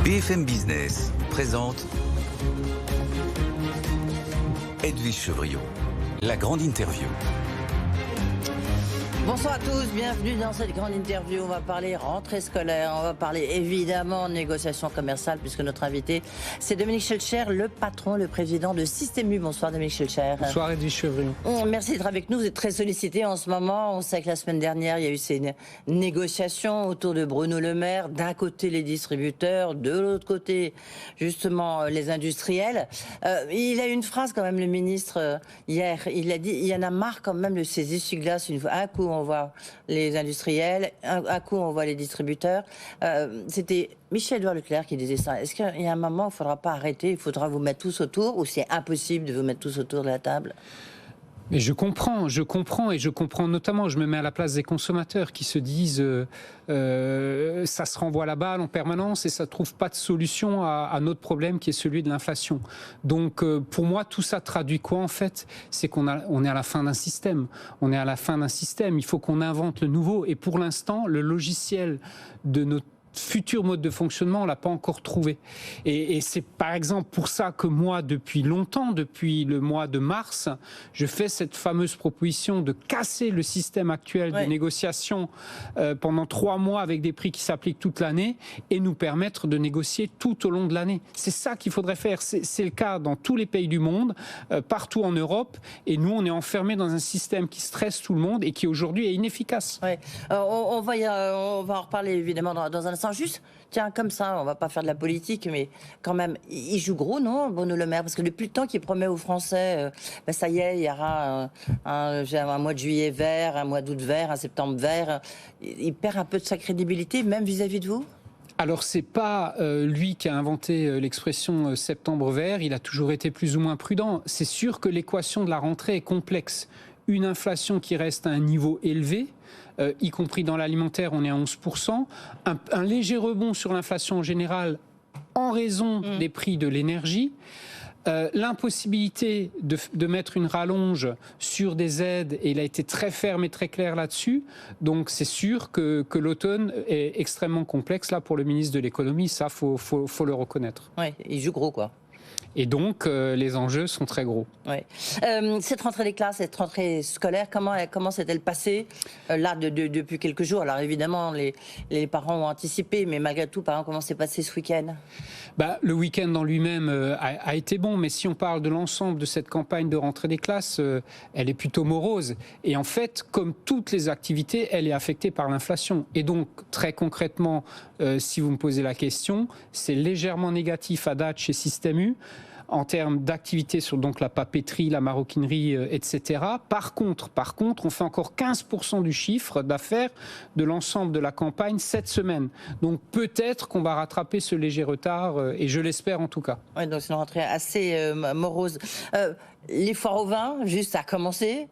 BFM Business présente Edwige Chevrillon, la grande interview. Bonsoir à tous, bienvenue dans cette grande interview. On va parler rentrée scolaire, on va parler évidemment négociations commerciales puisque notre invité c'est Dominique Schelcher, le patron, le président de Système U. Bonsoir Dominique Schelcher. Bonsoir Edwige Chevrillon. Merci d'être avec nous, vous êtes très sollicité en ce moment. On sait que la semaine dernière il y a eu ces négociations autour de Bruno Le Maire. D'un côté les distributeurs, de l'autre côté justement les industriels. Il a eu une phrase quand même le ministre hier, il a dit il y en a marre quand même de ces essuie-glaces. Un coup on voit les industriels, un coup on voit les distributeurs. C'était Michel-Édouard Leclerc qui disait ça. Est-ce qu'il y a un moment où il ne faudra pas arrêter, il faudra vous mettre tous autour, ou c'est impossible de vous mettre tous autour de la table ? Mais je comprends et je comprends notamment, je me mets à la place des consommateurs qui se disent ça se renvoie la balle en permanence et ça ne trouve pas de solution à notre problème qui est celui de l'inflation. Donc pour moi, tout ça traduit quoi en fait ? C'est qu'on est à la fin d'un système. On est à la fin d'un système, il faut qu'on invente le nouveau et pour l'instant, le logiciel de notre futur mode de fonctionnement, on l'a pas encore trouvé. Et c'est par exemple pour ça que moi, depuis longtemps, depuis le mois de mars, je fais cette fameuse proposition de casser le système actuel de négociation pendant 3 mois avec des prix qui s'appliquent toute l'année et nous permettre de négocier tout au long de l'année. C'est ça qu'il faudrait faire. C'est le cas dans tous les pays du monde, partout en Europe. Et nous, on est enfermés dans un système qui stresse tout le monde et qui aujourd'hui est inefficace. Ouais. On va en reparler évidemment dans un instant. Juste, tiens, comme ça, on va pas faire de la politique, mais quand même, il joue gros, non, Bruno Le Maire ? Parce que depuis le temps qu'il promet aux Français, ça y est, il y aura un mois de juillet vert, un mois d'août vert, un septembre vert. Il perd un peu de sa crédibilité, même vis-à-vis de vous ? Alors c'est pas lui qui a inventé l'expression septembre vert, il a toujours été plus ou moins prudent. C'est sûr que l'équation de la rentrée est complexe. Une inflation qui reste à un niveau élevé, y compris dans l'alimentaire, on est à 11%. Un léger rebond sur l'inflation en général en raison des prix de l'énergie. L'impossibilité de mettre une rallonge sur des aides, et il a été très ferme et très clair là-dessus. Donc c'est sûr que l'automne est extrêmement complexe là pour le ministre de l'économie, ça faut le reconnaître. Oui, il joue gros quoi. Et donc, les enjeux sont très gros. Ouais. Cette rentrée des classes, cette rentrée scolaire, comment s'est-elle passée là depuis quelques jours ? Alors évidemment, les parents ont anticipé, mais malgré tout, par exemple, comment s'est passé ce week-end ? Le week-end en lui-même a été bon, mais si on parle de l'ensemble de cette campagne de rentrée des classes, elle est plutôt morose. Et en fait, comme toutes les activités, elle est affectée par l'inflation. Et donc, très concrètement, si vous me posez la question, c'est légèrement négatif à date chez Système U, en termes d'activité sur donc la papeterie, la maroquinerie, etc. Par contre, on fait encore 15% du chiffre d'affaires de l'ensemble de la campagne cette semaine. Donc peut-être qu'on va rattraper ce léger retard, et je l'espère en tout cas. Oui, donc c'est une rentrée assez morose. Les foires au vin, juste à commencer.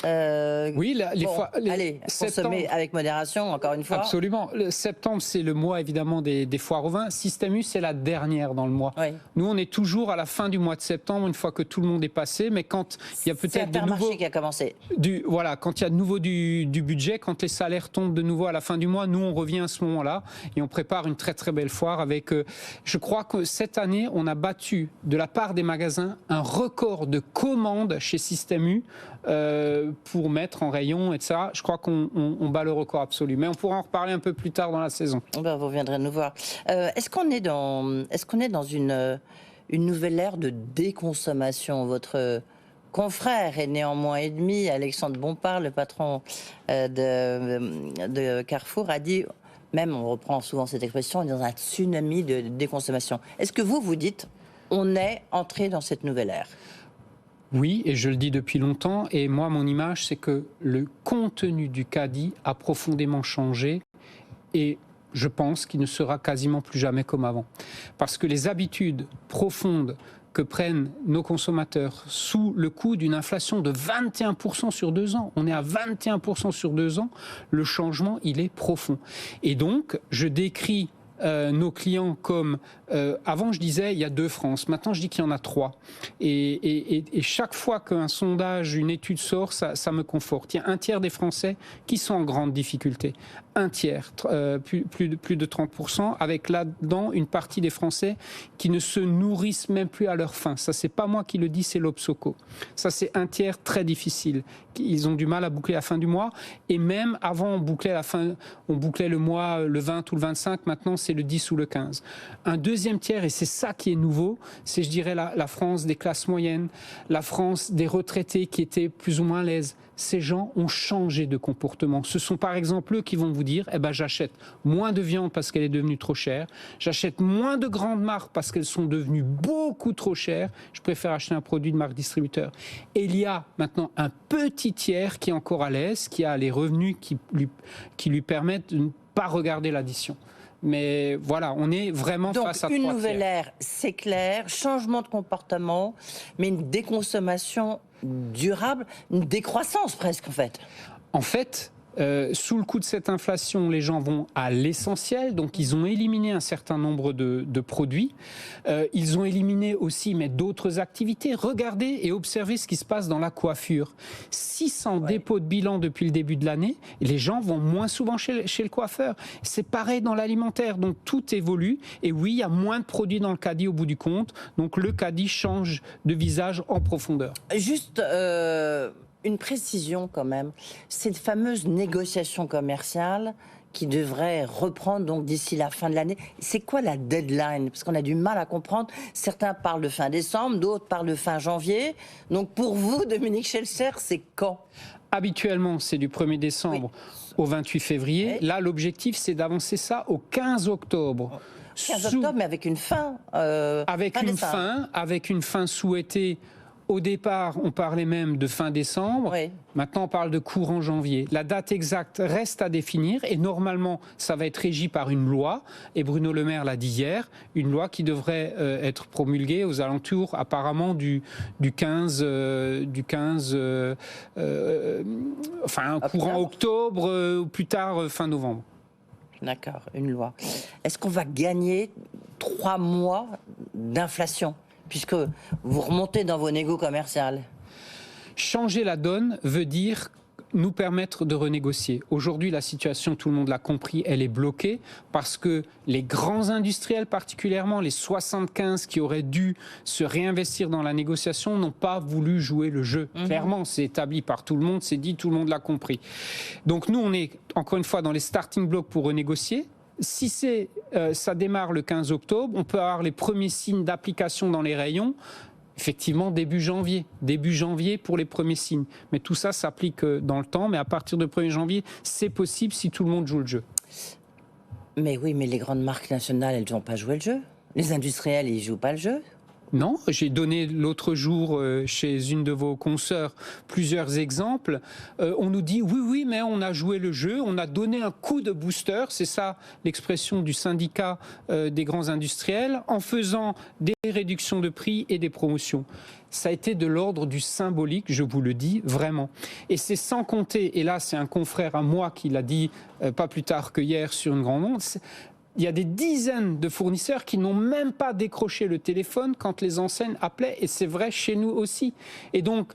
Oui, allez, consommer avec modération, encore une fois. Absolument. Septembre, c'est le mois évidemment des foires au vin. Système U, c'est la dernière dans le mois. Oui. Nous, on est toujours à la fin du mois de septembre, une fois que tout le monde est passé. Mais quand il y a peut-être de nouveau qui a commencé. Quand il y a de nouveau du budget, quand les salaires tombent de nouveau à la fin du mois, nous on revient à ce moment-là et on prépare une très très belle foire avec. Je crois que cette année, on a battu de la part des magasins un record de commandes chez Système U. Pour mettre en rayon, etc. Je crois qu'on bat le record absolu. Mais on pourra en reparler un peu plus tard dans la saison. Vous reviendrez nous voir. Est-ce qu'on est dans une nouvelle ère de déconsommation ? Votre confrère est néanmoins ennemi, Alexandre Bompard, le patron de Carrefour, a dit, même on reprend souvent cette expression, on est dans un tsunami de déconsommation. Est-ce que vous dites, on est entré dans cette nouvelle ère ? Oui, et je le dis depuis longtemps, et moi, mon image, c'est que le contenu du caddie a profondément changé, et je pense qu'il ne sera quasiment plus jamais comme avant. Parce que les habitudes profondes que prennent nos consommateurs sous le coup d'une inflation de 21% sur 2 ans, on est à 21% sur 2 ans, le changement, il est profond. Et donc, je décris nos clients comme... avant, je disais, il y a 2 France. Maintenant, je dis qu'il y en a 3. Et chaque fois qu'un sondage, une étude sort, ça me conforte. Il y a 1/3 des Français qui sont en grande difficulté. un tiers, plus de 30%, avec là-dedans une partie des Français qui ne se nourrissent même plus à leur faim. Ça, c'est pas moi qui le dis, c'est l'Obsoco. Ça, c'est un tiers très difficile. Ils ont du mal à boucler la fin du mois. Et même avant, on bouclait le mois le 20 ou le 25. Maintenant, c'est le 10 ou le 15. Un deuxième tiers, et c'est ça qui est nouveau, c'est, je dirais, la France des classes moyennes, la France des retraités qui étaient plus ou moins à l'aise. Ces gens ont changé de comportement. Ce sont par exemple eux qui vont vous dire j'achète moins de viande parce qu'elle est devenue trop chère, j'achète moins de grandes marques parce qu'elles sont devenues beaucoup trop chères, je préfère acheter un produit de marque distributeur. Et il y a maintenant un petit tiers qui est encore à l'aise, qui a les revenus qui lui permettent de ne pas regarder l'addition. Mais voilà, on est vraiment face à 3 tiers. Donc une nouvelle ère, c'est clair, changement de comportement, mais une déconsommation durable, une décroissance presque en fait. En fait, sous le coup de cette inflation, les gens vont à l'essentiel, donc ils ont éliminé un certain nombre de produits. Ils ont éliminé aussi d'autres activités. Regardez et observez ce qui se passe dans la coiffure. 600 dépôts de bilan depuis le début de l'année, et les gens vont moins souvent chez le coiffeur. C'est pareil dans l'alimentaire, donc tout évolue. Et oui, il y a moins de produits dans le caddie au bout du compte, donc le caddie change de visage en profondeur. Juste... une précision quand même, cette fameuse négociation commerciale qui devrait reprendre donc d'ici la fin de l'année, c'est quoi la deadline? Parce qu'on a du mal à comprendre. Certains parlent de fin décembre, d'autres parlent de fin janvier. Donc pour vous, Dominique Schelser, c'est quand? Habituellement, c'est du 1er décembre au 28 février. Oui. Là, l'objectif, c'est d'avancer ça au 15 octobre. 15 octobre, mais avec une fin. Avec une fin souhaitée. Au départ, on parlait même de fin décembre. Oui. Maintenant, on parle de courant janvier. La date exacte reste à définir et normalement, ça va être régi par une loi. Et Bruno Le Maire l'a dit hier, une loi qui devrait être promulguée aux alentours apparemment du 15 courant octobre ou plus tard fin novembre. D'accord, une loi. Est-ce qu'on va gagner 3 mois d'inflation ? Puisque vous remontez dans vos négos commerciales. Changer la donne veut dire nous permettre de renégocier. Aujourd'hui, la situation, tout le monde l'a compris, elle est bloquée parce que les grands industriels, particulièrement les 75 qui auraient dû se réinvestir dans la négociation, n'ont pas voulu jouer le jeu. Clairement, c'est établi par tout le monde, c'est dit, tout le monde l'a compris. Donc nous, on est encore une fois dans les starting blocks pour renégocier. Si ça démarre le 15 octobre, on peut avoir les premiers signes d'application dans les rayons, effectivement début janvier pour les premiers signes. Mais tout ça s'applique dans le temps, mais à partir de 1er janvier, c'est possible si tout le monde joue le jeu. Mais oui, mais les grandes marques nationales, elles n'ont pas joué le jeu. Les industriels, ils ne jouent pas le jeu. Non, j'ai donné l'autre jour chez une de vos consoeurs plusieurs exemples. On nous dit oui, mais on a joué le jeu, on a donné un coup de booster, c'est ça l'expression du syndicat des grands industriels, en faisant des réductions de prix et des promotions. Ça a été de l'ordre du symbolique, je vous le dis vraiment. Et c'est sans compter, et là c'est un confrère à moi qui l'a dit pas plus tard que hier sur une grande onde, il y a des dizaines de fournisseurs qui n'ont même pas décroché le téléphone quand les enseignes appelaient, et c'est vrai chez nous aussi. Et donc,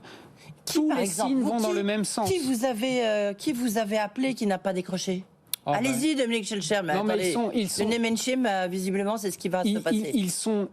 tous les signes vont dans le même sens. Qui vous avez appelé qui n'a pas décroché ? Allez-y, Dominique Schelser. Mais attendez, le Nemenschim, visiblement, c'est ce qui va se passer.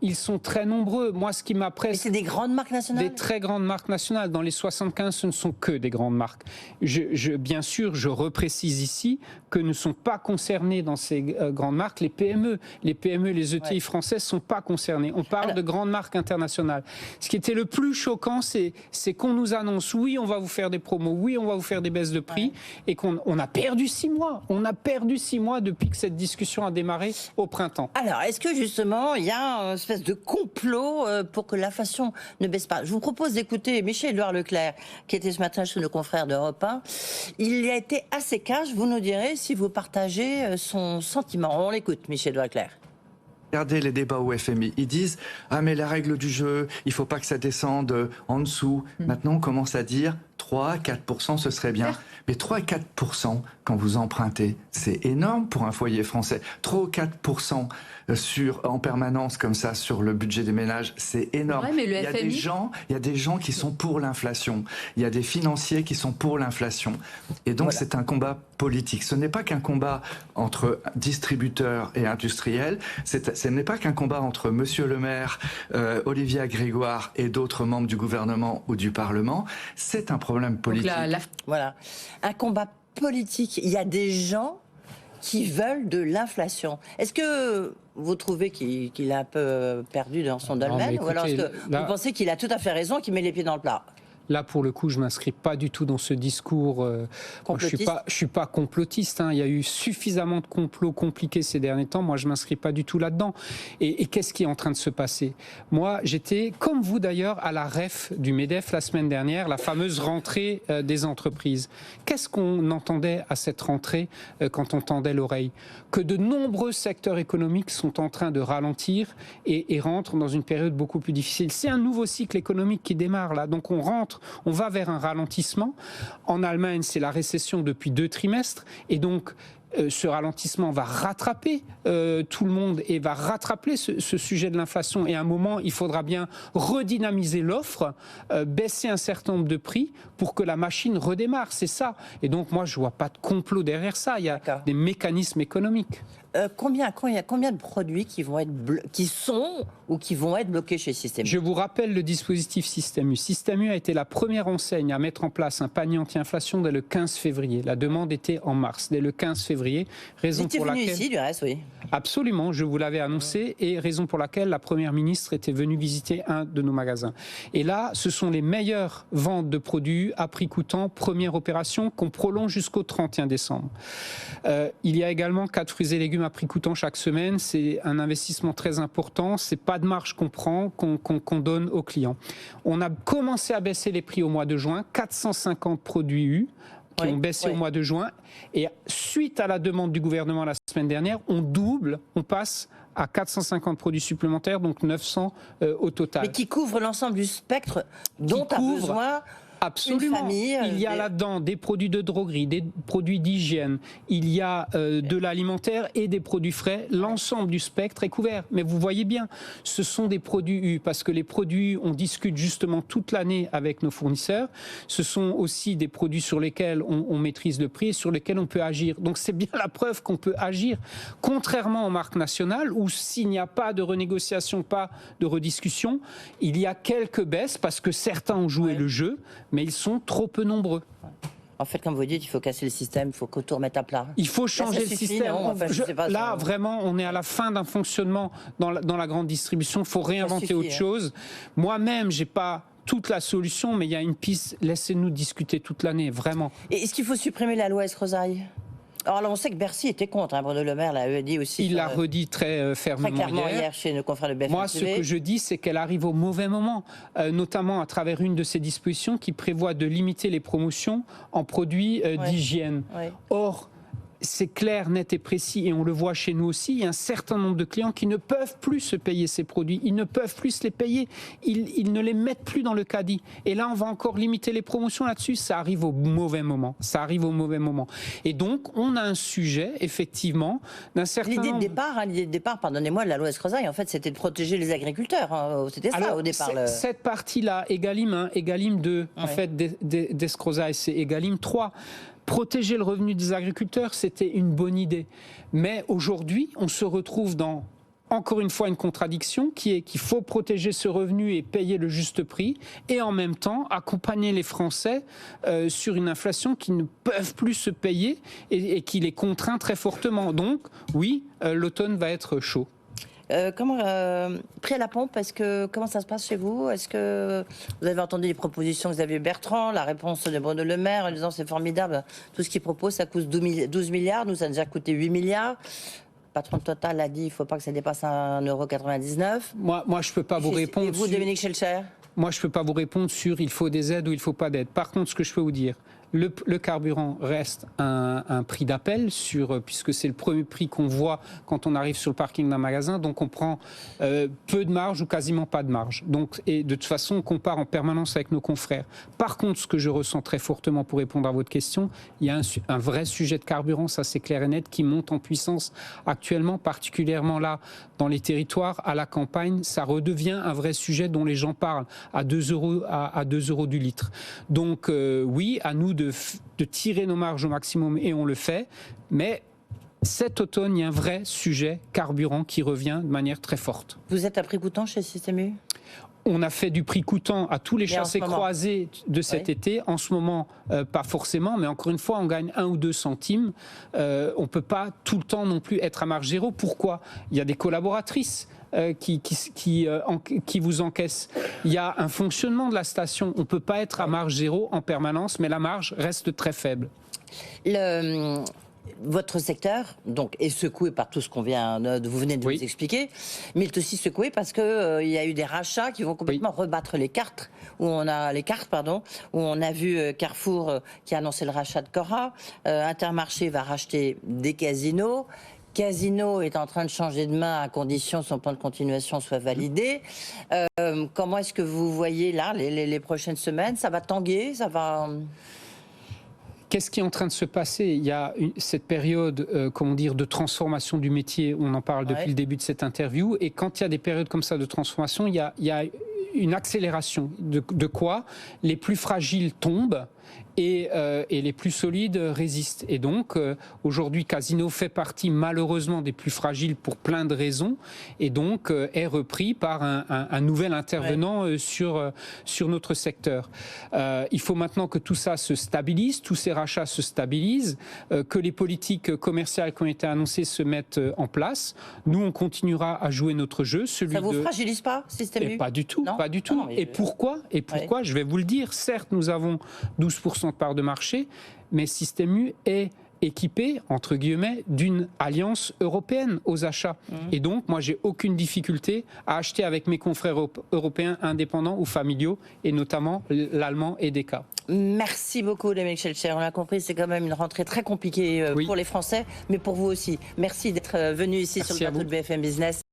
Ils sont très nombreux. Moi, ce qui m'appresse... Mais c'est des grandes marques nationales ? Des très grandes marques nationales. Dans les 75, ce ne sont que des grandes marques. Bien sûr, je reprécise ici que ne sont pas concernés dans ces grandes marques les PME. Les PME, les ETI françaises ne sont pas concernés. On parle de grandes marques internationales. Ce qui était le plus choquant, c'est qu'on nous annonce, oui, on va vous faire des promos, oui, on va vous faire des baisses de prix, et qu'on a perdu 6 mois. On a perdu 6 mois depuis que cette discussion a démarré au printemps. Alors, est-ce que justement, il y a une espèce de complot pour que l'inflation ne baisse pas ? Je vous propose d'écouter Michel-Édouard Leclerc, qui était ce matin chez nos confrères d'Europe 1. Il a été assez cash, vous nous direz si vous partagez son sentiment. On l'écoute, Michel-Édouard Leclerc. Regardez les débats au FMI, ils disent « Ah mais la règle du jeu, il ne faut pas que ça descende en dessous ». Maintenant on commence à dire 3-4% ce serait bien. Mais 3-4% quand vous empruntez, c'est énorme pour un foyer français. 3-4% en permanence comme ça sur le budget des ménages, c'est énorme. Ouais, mais le FMI... il y a des gens qui sont pour l'inflation. Il y a des financiers qui sont pour l'inflation. Et donc c'est un combat politique. Ce n'est pas qu'un combat entre distributeurs et industriels. Ce n'est pas qu'un combat entre Monsieur le maire, Olivia Grégoire et d'autres membres du gouvernement ou du Parlement. C'est un problème politique. Voilà. Un combat politique. Il y a des gens qui veulent de l'inflation. Est-ce que vous trouvez qu'il est un peu perdu dans son domaine, ou alors est-ce que vous pensez qu'il a tout à fait raison, qu'il met les pieds dans le plat? Là, pour le coup, je ne m'inscris pas du tout dans ce discours. Je suis pas complotiste. Hein. Il y a eu suffisamment de complots compliqués ces derniers temps. Moi, je ne m'inscris pas du tout là-dedans. Et qu'est-ce qui est en train de se passer? Moi, j'étais, comme vous d'ailleurs, à la REF du MEDEF la semaine dernière, la fameuse rentrée des entreprises. Qu'est-ce qu'on entendait à cette rentrée quand on tendait l'oreille? Que de nombreux secteurs économiques sont en train de ralentir et rentrent dans une période beaucoup plus difficile. C'est un nouveau cycle économique qui démarre là. Donc on va vers un ralentissement. En Allemagne, c'est la récession depuis 2 trimestres. Et donc, ce ralentissement va rattraper tout le monde et va rattraper ce sujet de l'inflation. Et à un moment, il faudra bien redynamiser l'offre, baisser un certain nombre de prix pour que la machine redémarre. C'est ça. Et donc, moi, je ne vois pas de complot derrière ça. Il y a des mécanismes économiques. Combien de produits qui sont ou qui vont être bloqués chez Système U? Je vous rappelle le dispositif Système U. Système U a été la première enseigne à mettre en place un panier anti-inflation dès le 15 février. La demande était en mars, dès le 15 février. Raison pour laquelle... ici, du reste, oui. Absolument, je vous l'avais annoncé, et raison pour laquelle la Première ministre était venue visiter un de nos magasins. Et là, ce sont les meilleures ventes de produits à prix coûtant, première opération qu'on prolonge jusqu'au 31 décembre. Il y a également 4 fruits et légumes à prix coûtant chaque semaine. C'est un investissement très important. C'est pas de marge qu'on prend, qu'on donne aux clients. On a commencé à baisser les prix au mois de juin. 450 produits U qui ont baissé au mois de juin. Et suite à la demande du gouvernement la semaine dernière, on double, on passe à 450 produits supplémentaires, donc 900 au total. Mais qui couvre l'ensemble du spectre dont a besoin... Absolument. Famille, il y a là-dedans des produits de droguerie, des produits d'hygiène, il y a de l'alimentaire et des produits frais. L'ensemble du spectre est couvert. Mais vous voyez bien, ce sont des produits U, parce que les produits, on discute justement toute l'année avec nos fournisseurs. Ce sont aussi des produits sur lesquels on maîtrise le prix et sur lesquels on peut agir. Donc c'est bien la preuve qu'on peut agir, contrairement aux marques nationales, où s'il n'y a pas de renégociation, pas de rediscussion, il y a quelques baisses, parce que certains ont joué le jeu, mais ils sont trop peu nombreux. En fait, comme vous dites, il faut casser le système, il faut que tout remette à plat. Il faut changer le système. Non, enfin, là, vraiment, on est à la fin d'un fonctionnement dans la grande distribution. Il faut réinventer autre chose. Moi-même, je n'ai pas toute la solution, mais il y a une piste. Laissez-nous discuter toute l'année, vraiment. Et est-ce qu'il faut supprimer la loi Escrozaille ? Alors là, on sait que Bercy était contre, hein, Bruno Le Maire l'a dit aussi. Il l'a redit très fermement clairement hier chez nos confrères de BFM Moi, ce que je dis, c'est qu'elle arrive au mauvais moment, notamment à travers une de ces dispositions qui prévoit de limiter les promotions en produits d'hygiène. Or, c'est clair, net et précis, et on le voit chez nous aussi, il y a un certain nombre de clients qui ne peuvent plus se payer ces produits, ils ne peuvent plus se les payer, ils ne les mettent plus dans le caddie. Et là, on va encore limiter les promotions là-dessus, ça arrive au mauvais moment, Et donc, on a un sujet, effectivement, d'un certain nombre... L'idée de départ, pardonnez-moi, de la loi Escrozaille, en fait, c'était de protéger les agriculteurs, hein. C'était ça. Alors, au départ. Cette partie-là, Egalim 1, Egalim 2, en fait, d'Escrozaille, c'est Egalim 3. Protéger le revenu des agriculteurs, c'était une bonne idée. Mais aujourd'hui, on se retrouve dans, encore une fois, une contradiction qui est qu'il faut protéger ce revenu et payer le juste prix, et en même temps accompagner les Français sur une inflation qu'ils ne peuvent plus se payer et qui les contraint très fortement. Donc, oui, l'automne va être chaud. Prix à la pompe, comment ça se passe chez vous? Est-ce que vous avez entendu les propositions de Xavier Bertrand, la réponse de Bruno Le Maire en disant c'est formidable, tout ce qu'il propose ça coûte 12 milliards, nous ça nous a coûté 8 milliards. Le patron de Total a dit il ne faut pas que ça dépasse 1,99 €. Moi je ne peux pas vous répondre. Et vous, Dominique Schelcher? Moi je ne peux pas vous répondre sur il faut des aides ou il ne faut pas d'aide. Par contre, ce que je peux vous dire, le carburant reste un prix d'appel, puisque c'est le premier prix qu'on voit quand on arrive sur le parking d'un magasin, donc on prend peu de marge ou quasiment pas de marge. Donc, et de toute façon, on compare en permanence avec nos confrères. Par contre, ce que je ressens très fortement pour répondre à votre question, il y a un vrai sujet de carburant, ça c'est clair et net, qui monte en puissance actuellement, particulièrement là, dans les territoires, à la campagne, ça redevient un vrai sujet dont les gens parlent, à 2 € du litre. Donc oui, à nous de tirer nos marges au maximum et on le fait. Mais cet automne, il y a un vrai sujet carburant qui revient de manière très forte. Vous êtes à prix coûtant chez Système U? On a fait du prix coûtant à tous les chassés-croisés de cet été. En ce moment, pas forcément, mais encore une fois, on gagne 1 ou 2 centimes. On ne peut pas tout le temps non plus être à marge zéro. Pourquoi? Il y a des collaboratrices qui vous encaissent. Il y a un fonctionnement de la station. On ne peut pas être à marge zéro en permanence, mais la marge reste très faible. Votre secteur donc, est secoué par tout ce qu'on vous venez de nous expliquer, mais il est aussi secoué parce qu'il y a eu des rachats qui vont complètement rebattre les cartes, où on a vu Carrefour qui a annoncé le rachat de Cora, Intermarché va racheter des casinos. Casino est en train de changer de main à condition que son plan de continuation soit validé. Comment est-ce que vous voyez là les prochaines semaines? Ça va tanguer? Ça va... Qu'est-ce qui est en train de se passer? Il y a cette période, de transformation du métier. On en parle depuis le début de cette interview. Et quand il y a des périodes comme ça de transformation, il y a une accélération. De quoi? Les plus fragiles tombent. Et les plus solides résistent. Et donc, aujourd'hui, Casino fait partie malheureusement des plus fragiles pour plein de raisons, et donc est repris par un nouvel intervenant sur notre secteur. Il faut maintenant que tout ça se stabilise, tous ces rachats se stabilisent, que les politiques commerciales qui ont été annoncées se mettent en place. Nous, on continuera à jouer notre jeu. Ça vous fragilise pas, Système U? Pas du tout, pas du tout. Et pourquoi? Je vais vous le dire. Certes, nous avons 12% de part de marché, mais Système U est équipé, entre guillemets, d'une alliance européenne aux achats. Et donc, moi, j'ai aucune difficulté à acheter avec mes confrères européens indépendants ou familiaux, et notamment l'allemand EDEKA. Merci beaucoup, Dominique Schelcher. On l'a compris, c'est quand même une rentrée très compliquée pour les Français, mais pour vous aussi. Merci d'être venu ici sur le plateau de BFM Business.